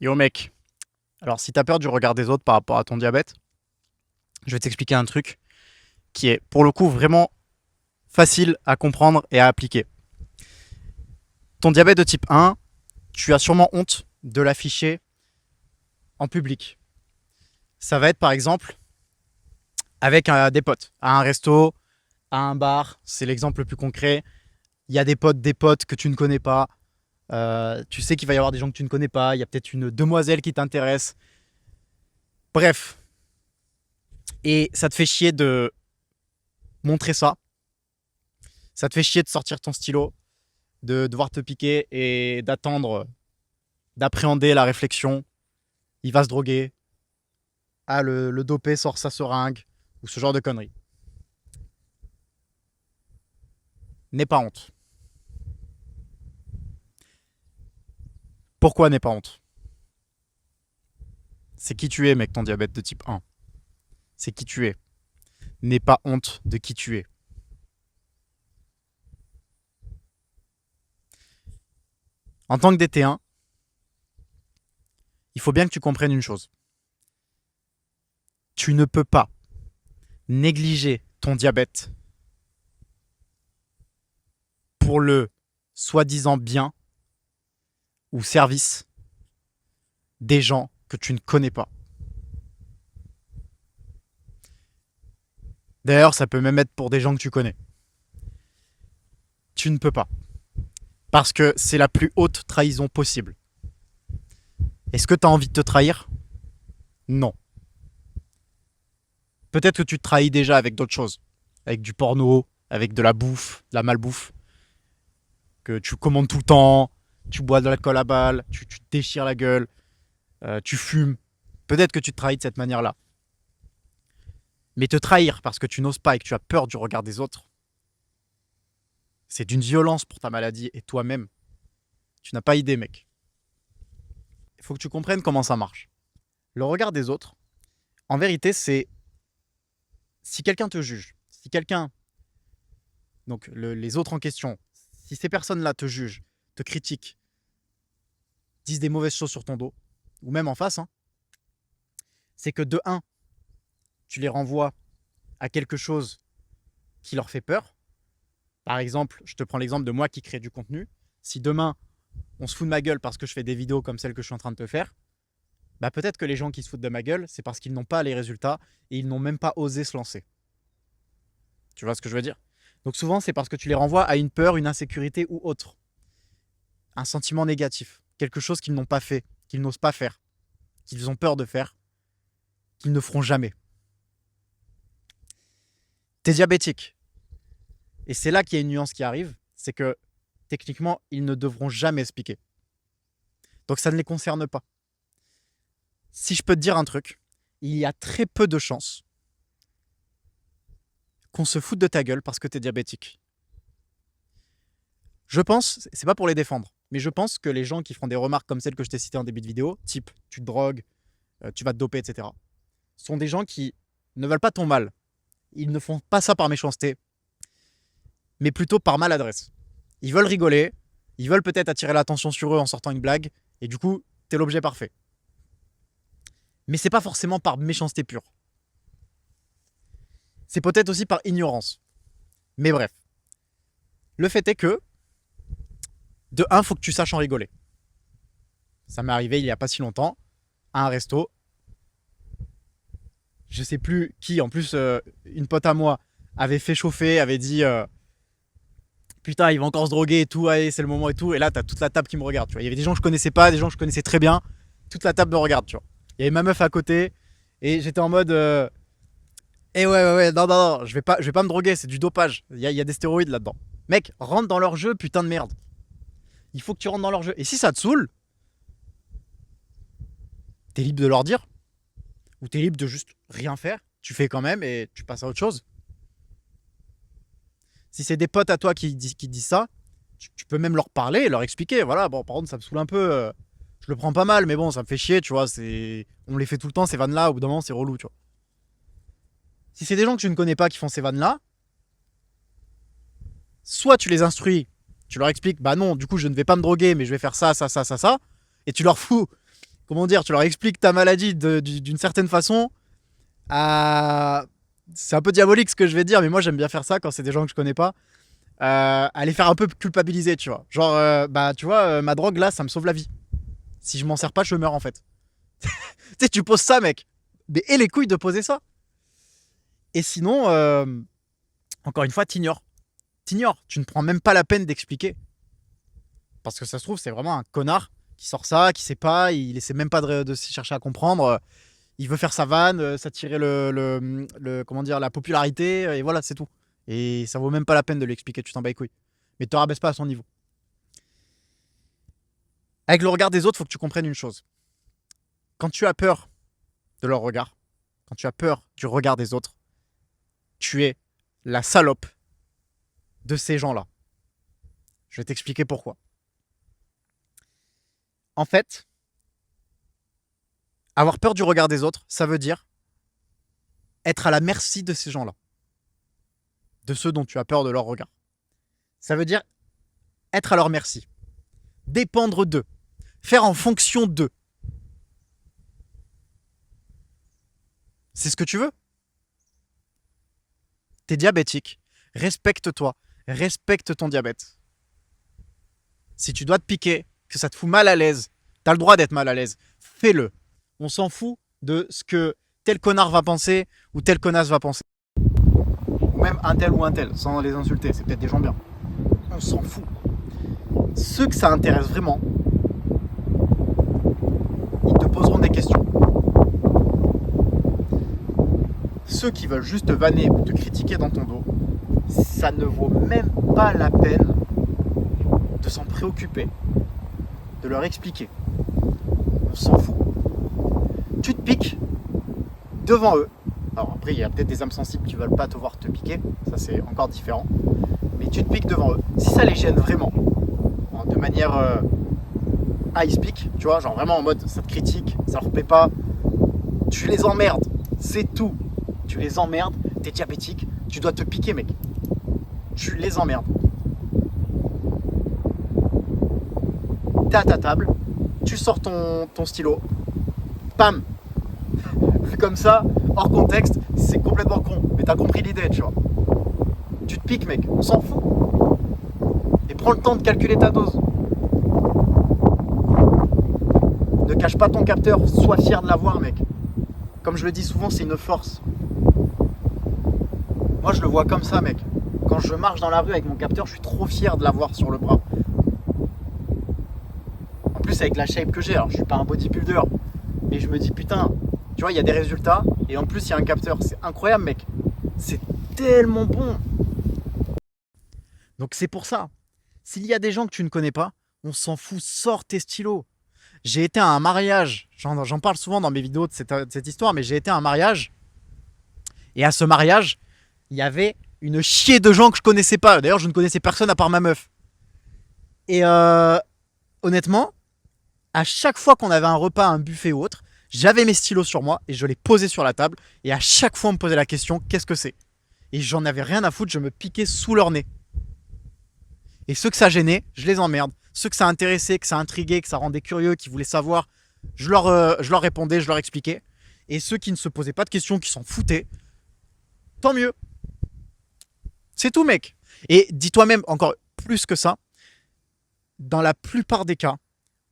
Yo mec, alors si t'as peur du regard des autres par rapport à ton diabète, je vais t'expliquer un truc qui est pour le coup vraiment facile à comprendre et à appliquer. Ton diabète de type 1, tu as sûrement honte de l'afficher en public. Ça va être par exemple avec des potes, à un resto, à un bar, c'est l'exemple le plus concret. Il y a des potes que tu ne connais pas. Tu sais qu'il va y avoir des gens que tu ne connais pas. Il y a peut-être une demoiselle qui t'intéresse. Bref. Et ça te fait chier de montrer ça. Ça te fait chier de sortir ton stylo, de devoir te piquer et d'attendre, d'appréhender la réflexion. Il va se droguer. Ah, le dopé sort sa seringue. Ou ce genre de conneries. N'aie pas honte. Pourquoi n'aie pas honte? C'est qui tu es, mec, ton diabète de type 1. C'est qui tu es. N'aie pas honte de qui tu es. En tant que DT1, il faut bien que tu comprennes une chose. Tu ne peux pas négliger ton diabète pour le soi-disant bien ou service des gens que tu ne connais pas. D'ailleurs, ça peut même être pour des gens que tu connais. Tu ne peux pas. Parce que c'est la plus haute trahison possible. Est-ce que tu as envie de te trahir? Non. Peut-être que tu te trahis déjà avec d'autres choses. Avec du porno, avec de la bouffe, de la malbouffe. Que tu commandes tout le temps, tu bois de l'alcool à balle, tu te déchires la gueule, tu fumes. Peut-être que tu te trahis de cette manière-là. Mais te trahir parce que tu n'oses pas et que tu as peur du regard des autres, c'est d'une violence pour ta maladie et toi-même. Tu n'as pas idée, mec. Il faut que tu comprennes comment ça marche. Le regard des autres, en vérité, c'est si quelqu'un te juge, si quelqu'un, donc les autres en question, si ces personnes-là te jugent, te critiquent, disent des mauvaises choses sur ton dos, ou même en face, hein, c'est que de un, tu les renvoies à quelque chose qui leur fait peur. Par exemple, je te prends l'exemple de moi qui crée du contenu. Si demain, on se fout de ma gueule parce que je fais des vidéos comme celle que je suis en train de te faire, bah peut-être que les gens qui se foutent de ma gueule, c'est parce qu'ils n'ont pas les résultats et ils n'ont même pas osé se lancer. Tu vois ce que je veux dire? Donc souvent, c'est parce que tu les renvoies à une peur, une insécurité ou autre. Un sentiment négatif. Quelque chose qu'ils n'ont pas fait, qu'ils n'osent pas faire, qu'ils ont peur de faire, qu'ils ne feront jamais. T'es diabétique. Et c'est là qu'il y a une nuance qui arrive, c'est que techniquement, ils ne devront jamais se piquer. Donc ça ne les concerne pas. Si je peux te dire un truc, il y a très peu de chances qu'on se foute de ta gueule parce que t'es diabétique. Je pense, c'est pas pour les défendre, mais je pense que les gens qui feront des remarques comme celles que je t'ai citées en début de vidéo, type tu te drogues, tu vas te doper, etc., sont des gens qui ne veulent pas ton mal. Ils ne font pas ça par méchanceté, mais plutôt par maladresse. Ils veulent rigoler, ils veulent peut-être attirer l'attention sur eux en sortant une blague, et du coup, t'es l'objet parfait. Mais c'est pas forcément par méchanceté pure. C'est peut-être aussi par ignorance. Mais bref. Le fait est que, de un, faut que tu saches en rigoler. Ça m'est arrivé il y a pas si longtemps, à un resto. Je sais plus qui, en plus, une pote à moi avait fait chauffer, avait dit putain, il va encore se droguer et tout, allez, c'est le moment et tout. Et là, t'as toute la table qui me regarde. Tu vois. Il y avait des gens que je connaissais pas, des gens que je connaissais très bien. Toute la table me regarde, tu vois. Il y avait ma meuf à côté et j'étais en mode ouais, non, je vais pas me droguer, c'est du dopage. Il y a des stéroïdes là-dedans. Mec, rentre dans leur jeu, putain de merde. Il faut que tu rentres dans leur jeu. Et si ça te saoule, t'es libre de leur dire. Ou t'es libre de juste rien faire. Tu fais quand même et tu passes à autre chose. Si c'est des potes à toi qui disent ça, tu peux même leur parler, leur expliquer. Voilà, bon, par contre, ça me saoule un peu. Je le prends pas mal, mais bon, ça me fait chier, tu vois. On les fait tout le temps, ces vannes-là. Au bout d'un moment, c'est relou, tu vois. Si c'est des gens que tu ne connais pas qui font ces vannes-là, soit tu les instruis, tu leur expliques, bah non, du coup, je ne vais pas me droguer, mais je vais faire ça, et tu leur fous comment dire, tu leur expliques ta maladie d'une certaine façon. C'est un peu diabolique ce que je vais dire, mais moi j'aime bien faire ça quand c'est des gens que je connais pas. À les faire un peu culpabiliser, tu vois. Genre, bah tu vois, ma drogue là, ça me sauve la vie. Si je m'en sers pas, je meurs en fait. Tu sais, tu poses ça, mec. Mais et les couilles de poser ça. Et sinon, encore une fois, t'ignores. T'ignores. Tu ne prends même pas la peine d'expliquer. Parce que ça se trouve, c'est vraiment un connard qui sort ça, qui sait pas, il essaie même pas de chercher à comprendre. Il veut faire sa vanne, s'attirer comment dire, la popularité, et voilà, c'est tout. Et ça vaut même pas la peine de lui expliquer, tu t'en bats les couilles. Mais te rabaisse pas à son niveau. Avec le regard des autres, faut que tu comprennes une chose. Quand tu as peur de leur regard, quand tu as peur du regard des autres, tu es la salope de ces gens-là. Je vais t'expliquer pourquoi. En fait, avoir peur du regard des autres, ça veut dire être à la merci de ces gens-là. De ceux dont tu as peur de leur regard. Ça veut dire être à leur merci. Dépendre d'eux. Faire en fonction d'eux. C'est ce que tu veux. T'es diabétique. Respecte-toi. Respecte ton diabète. Si tu dois te piquer, que ça te fout mal à l'aise, t'as le droit d'être mal à l'aise. Fais-le. On s'en fout de ce que tel connard va penser ou tel connasse va penser. Ou même un tel ou un tel, sans les insulter. C'est peut-être des gens bien. On s'en fout. Ceux que ça intéresse vraiment, ils te poseront des questions. Ceux qui veulent juste te vanner ou te critiquer dans ton dos, ça ne vaut même pas la peine de s'en préoccuper, de leur expliquer. On s'en fout. Tu te piques devant eux. Alors après, il y a peut-être des âmes sensibles qui veulent pas te voir te piquer, ça c'est encore différent. Mais tu te piques devant eux. Si ça les gêne vraiment, de manière ice pick, tu vois, genre vraiment en mode ça te critique, ça leur plaît pas, tu les emmerdes, c'est tout. Tu les emmerdes, t'es diabétique, tu dois te piquer, mec. Tu les emmerdes. T'es à ta table, tu sors ton stylo, pam. Vu comme ça, hors contexte, c'est complètement con. Mais t'as compris l'idée, tu vois. Tu te piques, mec, on s'en fout. Et prends le temps de calculer ta dose. Ne cache pas ton capteur, sois fier de l'avoir, mec. Comme je le dis souvent, c'est une force. Moi, je le vois comme ça, mec. Quand je marche dans la rue avec mon capteur, je suis trop fier de l'avoir sur le bras. En plus, avec la shape que j'ai, alors je suis pas un bodybuilder, mais je me dis, putain, tu vois, il y a des résultats, et en plus, il y a un capteur. C'est incroyable, mec. C'est tellement bon. Donc, c'est pour ça. S'il y a des gens que tu ne connais pas, on s'en fout, sors tes stylos. J'ai été à un mariage, j'en parle souvent dans mes vidéos de cette histoire, mais j'ai été à un mariage, et à ce mariage, il y avait une chier de gens que je connaissais pas. D'ailleurs, je ne connaissais personne à part ma meuf. Et honnêtement, à chaque fois qu'on avait un repas, un buffet ou autre, j'avais mes stylos sur moi et je les posais sur la table. Et à chaque fois, on me posait la question, qu'est-ce que c'est? Et j'en avais rien à foutre, je me piquais sous leur nez. Et ceux que ça gênait, je les emmerde. Ceux que ça intéressait, que ça intriguait, que ça rendait curieux, qui voulaient savoir, je leur répondais, je leur expliquais. Et ceux qui ne se posaient pas de questions, qui s'en foutaient, tant mieux. C'est tout, mec. Et dis-toi même, encore plus que ça, dans la plupart des cas,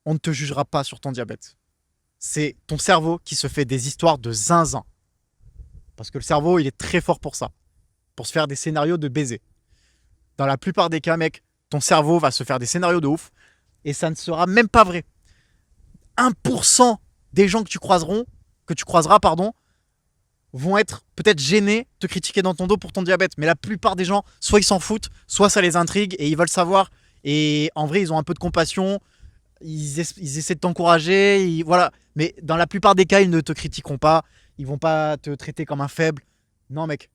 on ne te jugera pas sur ton diabète. C'est ton cerveau qui se fait des histoires de zinzin. Parce que le cerveau, il est très fort pour ça. Pour se faire des scénarios de baiser. Dans la plupart des cas, mec, ton cerveau va se faire des scénarios de ouf. Et ça ne sera même pas vrai. 1% des gens que tu croiseras, vont être peut-être gênés de te critiquer dans ton dos pour ton diabète. Mais la plupart des gens, soit ils s'en foutent, soit ça les intrigue et ils veulent savoir. Et en vrai, ils ont un peu de compassion. Ils essaient de t'encourager. Voilà. Mais dans la plupart des cas, ils ne te critiqueront pas. Ils vont pas te traiter comme un faible. Non, mec.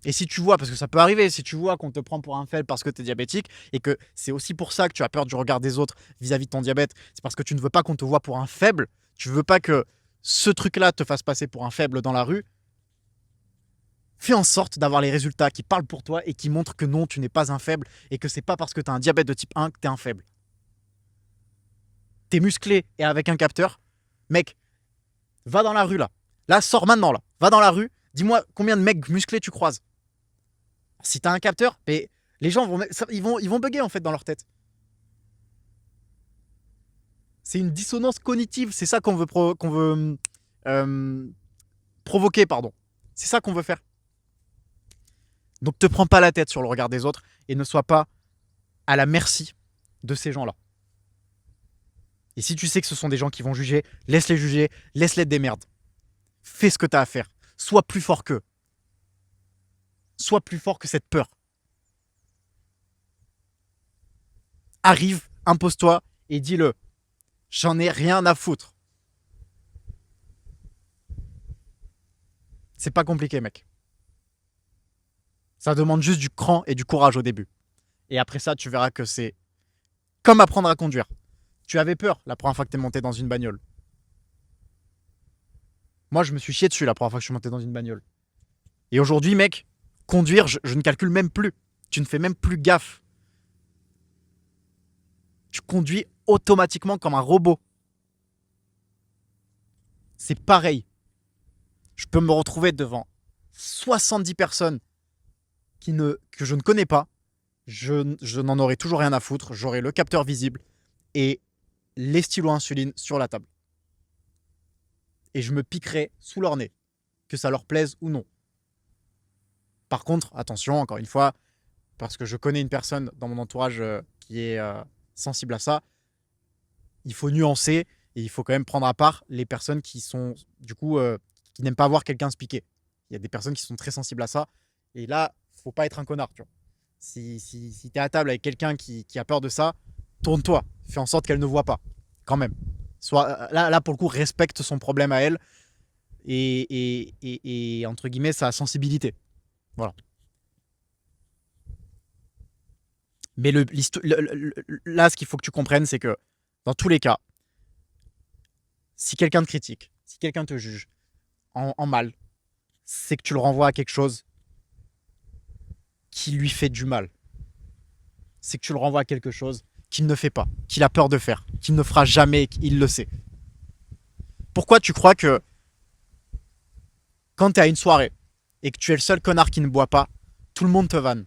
Et si tu vois, parce que ça peut arriver, si tu vois qu'on te prend pour un faible parce que tu es diabétique et que c'est aussi pour ça que tu as peur du regard des autres vis-à-vis de ton diabète, c'est parce que tu ne veux pas qu'on te voit pour un faible, tu veux pas que ce truc-là te fasse passer pour un faible dans la rue, fais en sorte d'avoir les résultats qui parlent pour toi et qui montrent que non, tu n'es pas un faible et que c'est pas parce que tu as un diabète de type 1 que tu es un faible. t'es musclé et avec un capteur, mec, va dans la rue là. Là, sors maintenant là. Va dans la rue, dis-moi combien de mecs musclés tu croises. Si t'as un capteur, mais les gens vont bugger en fait dans leur tête. C'est une dissonance cognitive, c'est ça qu'on veut, provoquer, pardon. C'est ça qu'on veut faire. Donc te prends pas la tête sur le regard des autres et ne sois pas à la merci de ces gens-là. Et si tu sais que ce sont des gens qui vont juger, laisse-les juger, laisse-les des merdes. Fais ce que tu as à faire. Sois plus fort qu'eux. Sois plus fort que cette peur. Arrive, impose-toi et dis-le. J'en ai rien à foutre. C'est pas compliqué, mec. Ça demande juste du cran et du courage au début. Et après ça, tu verras que c'est comme apprendre à conduire. Tu avais peur la première fois que t'es monté dans une bagnole. Moi, je me suis chié dessus la première fois que je suis monté dans une bagnole. Et aujourd'hui, mec, conduire, je ne calcule même plus. Tu ne fais même plus gaffe. Tu conduis automatiquement comme un robot. C'est pareil. Je peux me retrouver devant 70 personnes que je ne connais pas. Je n'en aurai toujours rien à foutre. J'aurai le capteur visible et les stylos insuline sur la table. Et je me piquerai sous leur nez, que ça leur plaise ou non. Par contre, attention, encore une fois, parce que je connais une personne dans mon entourage qui est sensible à ça, il faut nuancer et il faut quand même prendre à part les personnes qui sont, du coup, qui n'aiment pas voir quelqu'un se piquer. Il y a des personnes qui sont très sensibles à ça. Et là, faut pas être un connard, tu vois. Si tu es à table avec quelqu'un qui a peur de ça, tourne-toi. Fais en sorte qu'elle ne voit pas, quand même. Là, pour le coup, respecte son problème à elle et entre guillemets, sa sensibilité. Voilà. Mais là, ce qu'il faut que tu comprennes, c'est que dans tous les cas, si quelqu'un te critique, si quelqu'un te juge en mal, c'est que tu le renvoies à quelque chose qui lui fait du mal. C'est que tu le renvoies à quelque chose qu'il ne fait pas, qu'il a peur de faire, qu'il ne fera jamais et qu'il le sait. Pourquoi tu crois que quand tu es à une soirée et que tu es le seul connard qui ne boit pas, tout le monde te vanne?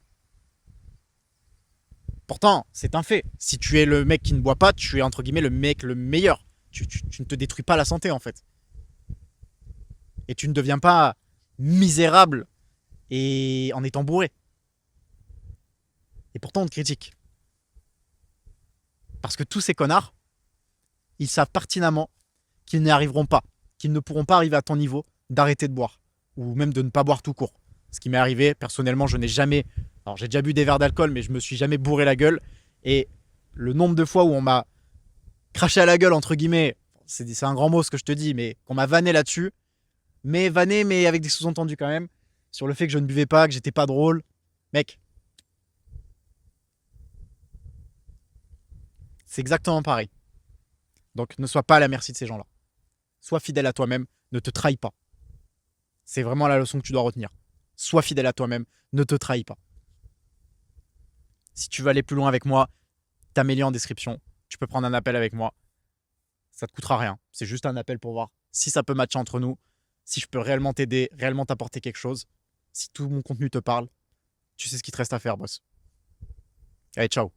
Pourtant, c'est un fait. Si tu es le mec qui ne boit pas, tu es entre guillemets le mec le meilleur. Tu ne te détruis pas la santé en fait. Et tu ne deviens pas misérable et en étant bourré. Et pourtant, on te critique. Parce que tous ces connards, ils savent pertinemment qu'ils n'y arriveront pas, qu'ils ne pourront pas arriver à ton niveau d'arrêter de boire, ou même de ne pas boire tout court. Ce qui m'est arrivé, personnellement, je n'ai jamais... Alors j'ai déjà bu des verres d'alcool, mais je me suis jamais bourré la gueule. Et le nombre de fois où on m'a craché à la gueule, entre guillemets, c'est un grand mot ce que je te dis, mais qu'on m'a vanné là-dessus, mais vanné, mais avec des sous-entendus quand même, sur le fait que je ne buvais pas, que j'étais pas drôle. Mec, c'est exactement pareil. Donc ne sois pas à la merci de ces gens-là. Sois fidèle à toi-même, ne te trahis pas. C'est vraiment la leçon que tu dois retenir. Sois fidèle à toi-même, ne te trahis pas. Si tu veux aller plus loin avec moi, t'as mes liens en description. Tu peux prendre un appel avec moi. Ça te coûtera rien. C'est juste un appel pour voir si ça peut matcher entre nous, si je peux réellement t'aider, réellement t'apporter quelque chose. Si tout mon contenu te parle, tu sais ce qu'il te reste à faire, boss. Allez, ciao.